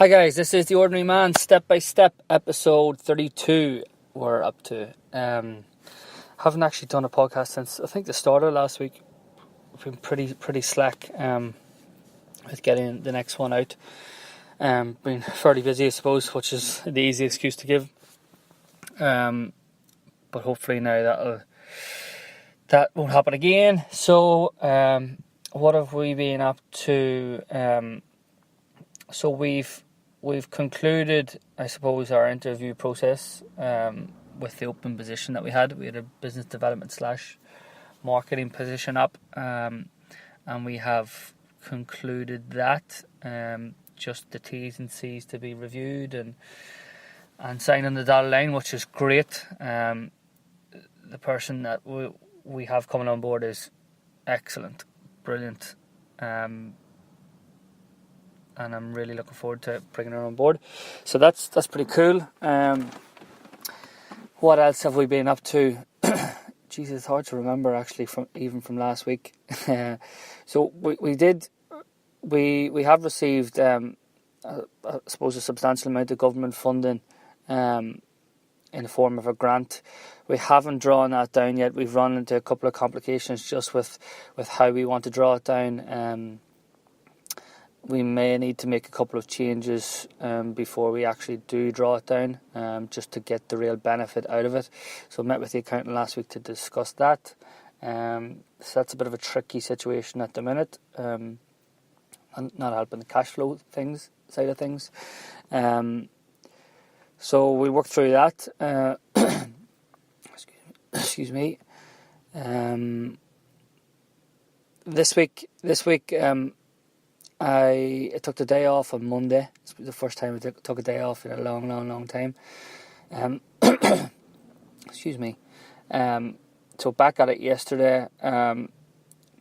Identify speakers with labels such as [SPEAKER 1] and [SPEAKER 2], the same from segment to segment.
[SPEAKER 1] Hi guys, this is The Ordinary Man, Step by Step, episode 32 we're up to. Haven't actually done a podcast since, I think, the start of last week. We've been pretty slack with getting the next one out. Been fairly busy, I suppose, which is the easy excuse to give. But hopefully now that won't happen again. So, what have we been up to? So we've concluded, I suppose, our interview process with the open position that we had. We had a business development / marketing position up, and we have concluded that. Just the T's and C's to be reviewed and signed on the dotted line, which is great. The person that we have coming on board is excellent, brilliant. And I'm really looking forward to bringing her on board. So that's pretty cool. What else have we been up to? Jesus, it's hard to remember actually from last week. So we have received I suppose a substantial amount of government funding in the form of a grant. We haven't drawn that down yet. We've run into a couple of complications just with how we want to draw it down. We may need to make a couple of changes before we actually do draw it down, just to get the real benefit out of it. So I met with the accountant last week to discuss that. So that's a bit of a tricky situation at the minute, and not helping the cash flow side of things. So we'll work through that. Excuse me. This week. I took the day off on Monday. It's the first time I took a day off in a long time. Excuse me. So back at it yesterday.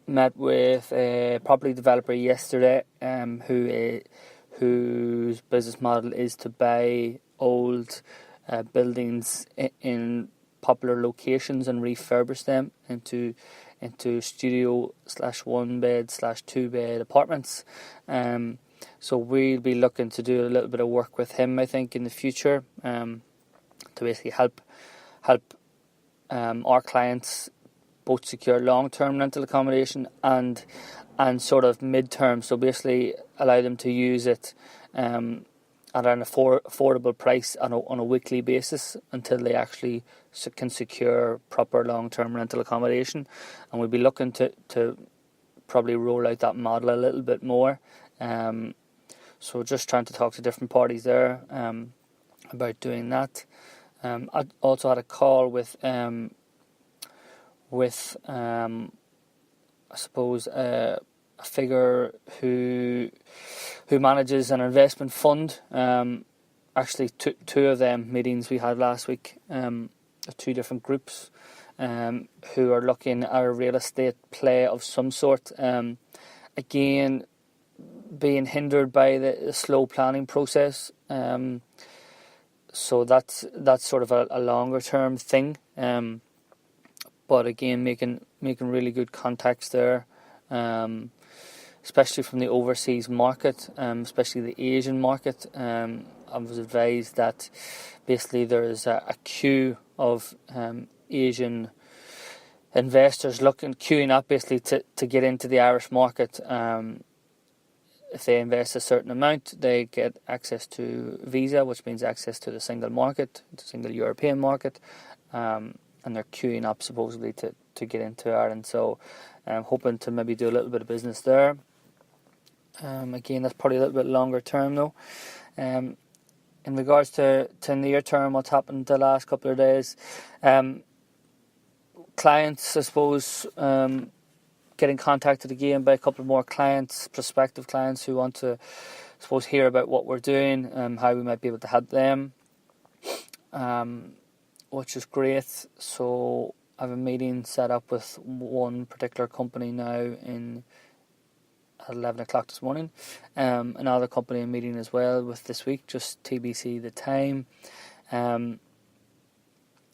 [SPEAKER 1] Met with a property developer yesterday, whose business model is to buy old buildings in popular locations and refurbish them into studio / 1 bed / 2 bed apartments. So we'll be looking to do a little bit of work with him, I think, in the future, to basically help our clients both secure long-term rental accommodation and sort of mid-term. So basically allow them to use it at an affordable price on a weekly basis until they actually can secure proper long-term rental accommodation. And we'll be looking to probably roll out that model a little bit more. So just trying to talk to different parties there about doing that. I also had a call with I suppose a figure who manages an investment fund. Actually, two of them meetings we had last week. Two different groups who are looking at a real estate play of some sort. Again, being hindered by the slow planning process. So that's sort of a longer term thing. But again, making really good contacts there. Especially from the overseas market, especially the Asian market. I was advised that basically there is a queue of Asian investors queuing up basically to get into the Irish market. If they invest a certain amount, they get access to visa, which means access to the single market, the single European market, and they're queuing up supposedly to get into Ireland. So I'm hoping to maybe do a little bit of business there. Again, that's probably a little bit longer term though. In regards to near term, what's happened the last couple of days, clients, I suppose, getting contacted again by a couple more clients, prospective clients who want to, I suppose, hear about what we're doing and how we might be able to help them, which is great. So I have a meeting set up with one particular company now at 11 o'clock this morning. Another company I'm meeting as well with this week, just TBC the time.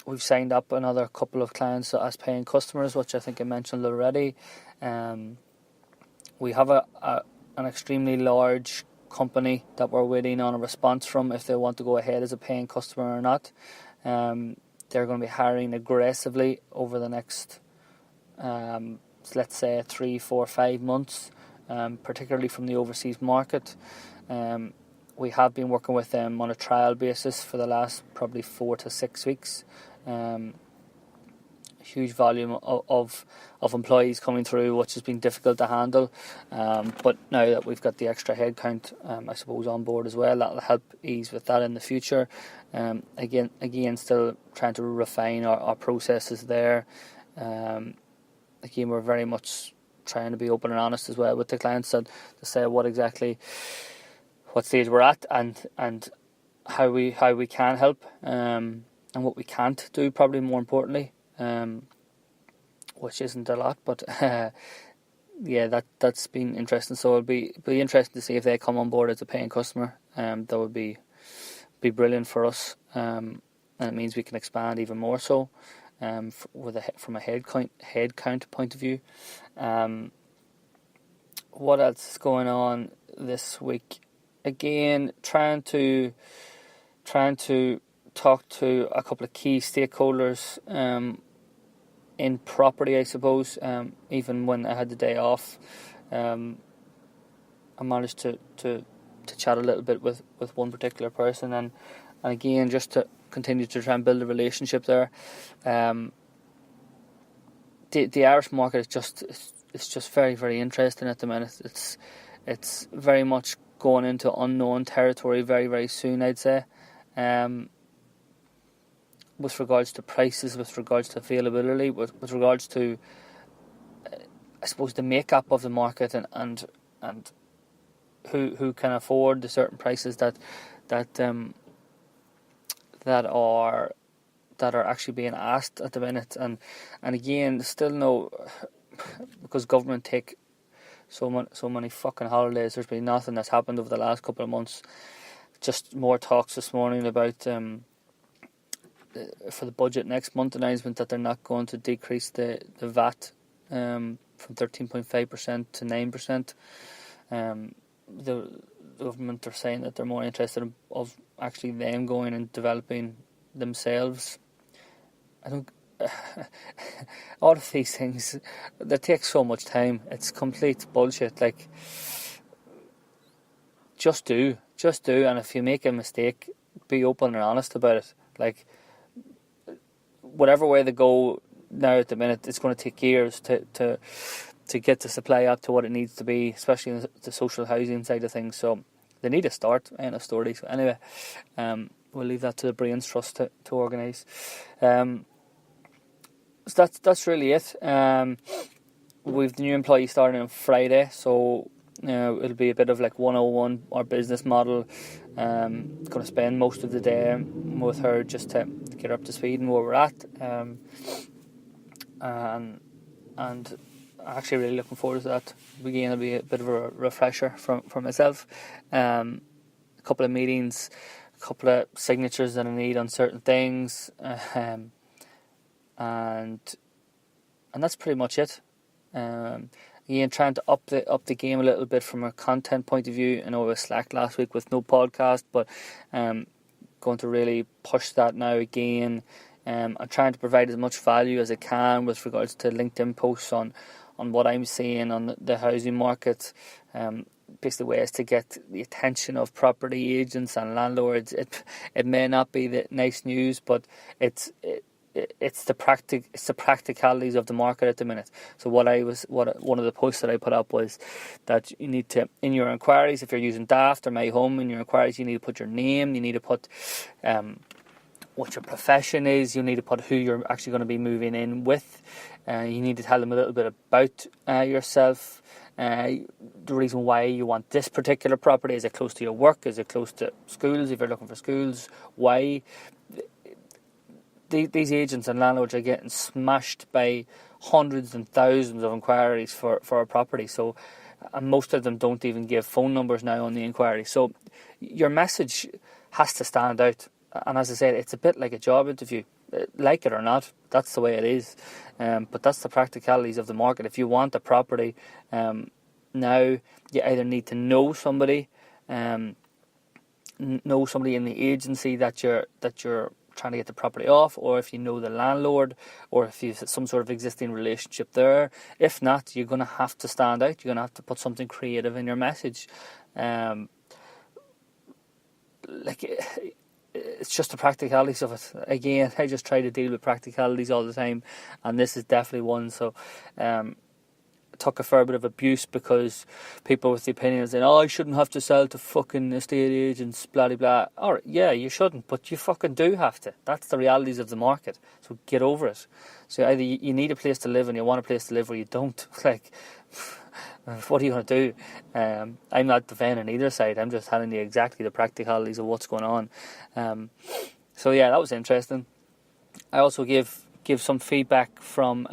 [SPEAKER 1] We've signed up another couple of clients as paying customers, which I think I mentioned already. We have an extremely large company that we're waiting on a response from if they want to go ahead as a paying customer or not. They're going to be hiring aggressively over the next, let's say, 3, 4, 5 months, particularly from the overseas market. We have been working with them on a trial basis for the last probably 4 to 6 weeks. Huge volume of employees coming through, which has been difficult to handle. But now that we've got the extra headcount, I suppose, on board as well, that'll help ease with that in the future. Again, still trying to refine our processes there. Again, we're very much trying to be open and honest as well with the clients and to say what stage we're at and how we can help and what we can't do, probably more importantly. Which isn't a lot, but that's been interesting. So it'll be interesting to see if they come on board as a paying customer. That would be brilliant for us, and it means we can expand even more so. From a headcount point of view. What else is going on this week? Again, trying to talk to a couple of key stakeholders in property, I suppose. Even when I had the day off, I managed to chat a little bit with one particular person, and again, just to continue to try and build a relationship there. The Irish market is just very, very interesting at the minute. It's very much going into unknown territory very, very soon, I'd say. With regards to prices, with regards to availability, with regards to, I suppose, the makeup of the market and who can afford the certain prices that are actually being asked at the minute, and again, still no, because government take so many fucking holidays. There's been nothing that's happened over the last couple of months. Just more talks this morning about for the budget next month announcement that they're not going to decrease the VAT from 13.5% to 9%. The government are saying that they're more interested of actually them going and developing themselves. I don't. All of these things, they take so much time. It's complete bullshit. Like, just do, and if you make a mistake, be open and honest about it. Like, whatever way they go now at the minute, it's going to take years to get the supply up to what it needs to be, especially in the social housing side of things. So they need a start. End of story. So anyway, we'll leave that to the Brains Trust to organise. So that's really it. We've the new employee starting on Friday, so it'll be a bit of like 101, our business model. Going to spend most of the day with her just to get her up to speed and where we're at. And actually really looking forward to that. Again, it'll be a bit of a refresher for myself. A couple of meetings, a couple of signatures that I need on certain things. And that's pretty much it. Again, trying to up the game a little bit from a content point of view. I know I was slack last week with no podcast, but going to really push that now again. I'm trying to provide as much value as I can with regards to LinkedIn posts on what I'm seeing on the housing market. Basically ways to get the attention of property agents and landlords. It may not be the nice news, but it's the practicalities of the market at the minute. So one of the posts that I put up was that you need to, in your inquiries, if you're using Daft or My Home, in your inquiries you need to put your name, you need to put what your profession is, you need to put who you're actually going to be moving in with, you need to tell them a little bit about yourself, the reason why you want this particular property. Is it close to your work? Is it close to schools? If you're looking for schools, why? These agents and landlords are getting smashed by hundreds and thousands of inquiries for a property. So, and most of them don't even give phone numbers now on the inquiry. So, your message has to stand out. And as I said, it's a bit like a job interview. Like it or not, that's the way it is. But that's the practicalities of the market. If you want a property, now you either need to know somebody know somebody in the agency that you're trying to get the property off, or if you know the landlord, or if you've some sort of existing relationship there. If not, you're going to have to stand out. You're going to have to put something creative in your message. It's just the practicalities of it. Again, I just try to deal with practicalities all the time, and this is definitely one. So took a fair bit of abuse because people with the opinion saying, "Oh, I shouldn't have to sell to fucking estate agents, blah blah blah." Alright, yeah, you shouldn't, but you fucking do have to. That's the realities of the market. So get over it. So either you need a place to live and you want a place to live, or you don't. Like, what are you going to do? I'm not defending either side. I'm just telling you exactly the practicalities of what's going on. So yeah, that was interesting. I also give some feedback from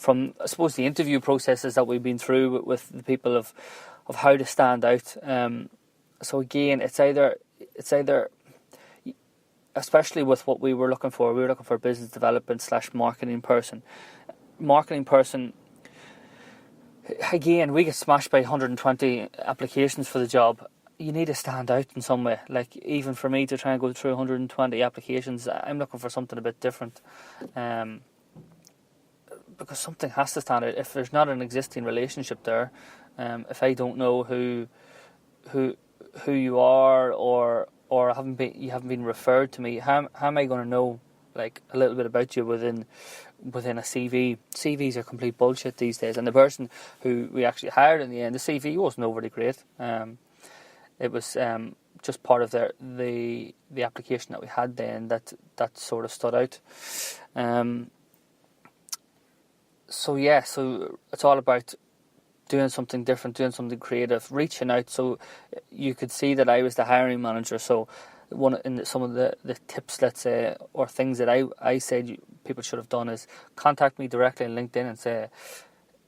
[SPEAKER 1] I suppose the interview processes that we've been through with the people of how to stand out. So again, it's either especially with what we were looking for a business development / marketing person. Again, we get smashed by 120 applications for the job. You need to stand out in some way. Like, even for me to try and go through 120 applications, I'm looking for something a bit different. Because something has to stand out. If there's not an existing relationship there, if I don't know who you are, or you haven't been referred to me, how am I going to know like a little bit about you within a CV? CVs are complete bullshit these days. And the person who we actually hired in the end, the CV wasn't overly great. It was just part of the application that we had then that sort of stood out. So it's all about doing something different, doing something creative, reaching out. So you could see that I was the hiring manager. So some of the tips, let's say, or things that I said people should have done is contact me directly on LinkedIn and say,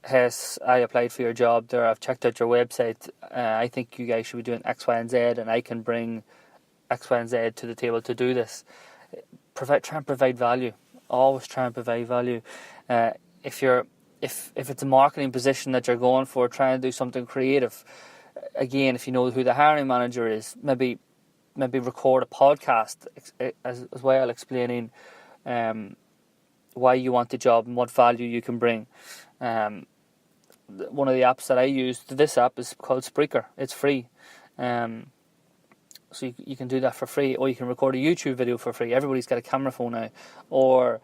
[SPEAKER 1] "Yes, I applied for your job there. I've checked out your website. I think you guys should be doing X, Y, and Z, and I can bring X, Y, and Z to the table to do this." Try and provide value. Always try and provide value. If it's a marketing position that you're going for, try and do something creative. Again, if you know who the hiring manager is, maybe record a podcast as well, explaining why you want the job and what value you can bring. One of the apps that I use, this app is called Spreaker. It's free. So you can do that for free, or you can record a YouTube video for free. Everybody's got a camera phone now. Or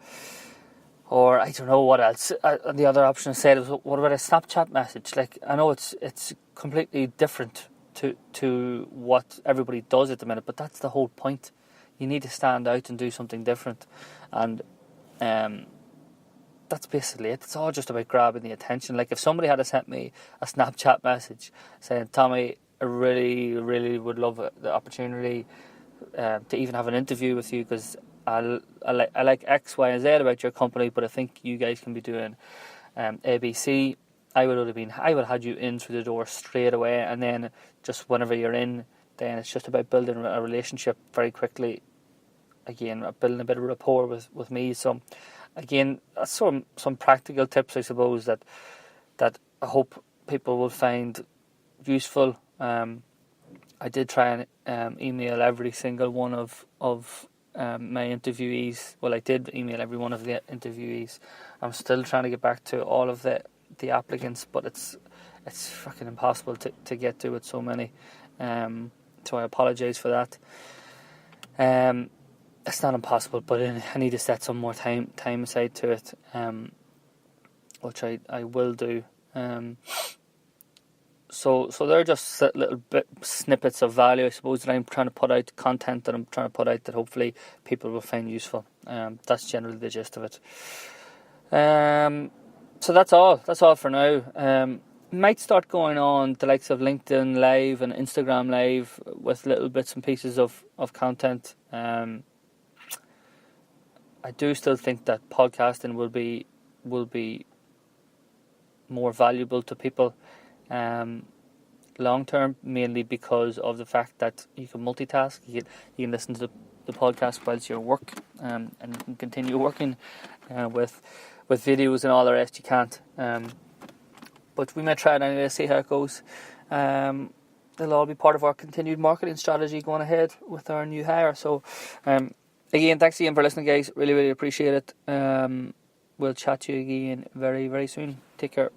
[SPEAKER 1] I don't know what else. The other option I said was, what about a Snapchat message? Like, I know it's completely different to what everybody does at the minute, but that's the whole point. You need to stand out and do something different, and that's basically it. It's all just about grabbing the attention. Like, if somebody had sent me a Snapchat message saying, "Tommy, I really, really would love the opportunity to even have an interview with you, because I like X, Y, and Z about your company, but I think you guys can be doing ABC." I would have had you in through the door straight away, and then just whenever you're in, then it's just about building a relationship very quickly. Again, building a bit of rapport with me. So again, that's some practical tips, I suppose, that I hope people will find useful. I did try and email every single one of my interviewees. Well, I did email every one of the interviewees. I'm still trying to get back to all of the applicants, but it's fucking impossible to get to with so many. So I apologise for that. It's not impossible, but I need to set some more time aside to it, which I will do. So they're just little bit snippets of value, I suppose, that I'm trying to put out, content that I'm trying to put out that hopefully people will find useful. That's generally the gist of it. So that's all for now. Might start going on the likes of LinkedIn Live and Instagram Live with little bits and pieces of content. I do still think that podcasting will be more valuable to people long term, mainly because of the fact that you can multitask. You can listen to the podcast whilst you're at work, and you can continue working with videos and all the rest you can't. But we may try it anyway, see how it goes. they'll all be part of our continued marketing strategy going ahead with our new hire. So again, thanks again for listening, guys. Really, really appreciate it. We'll chat to you again very, very soon. Take care.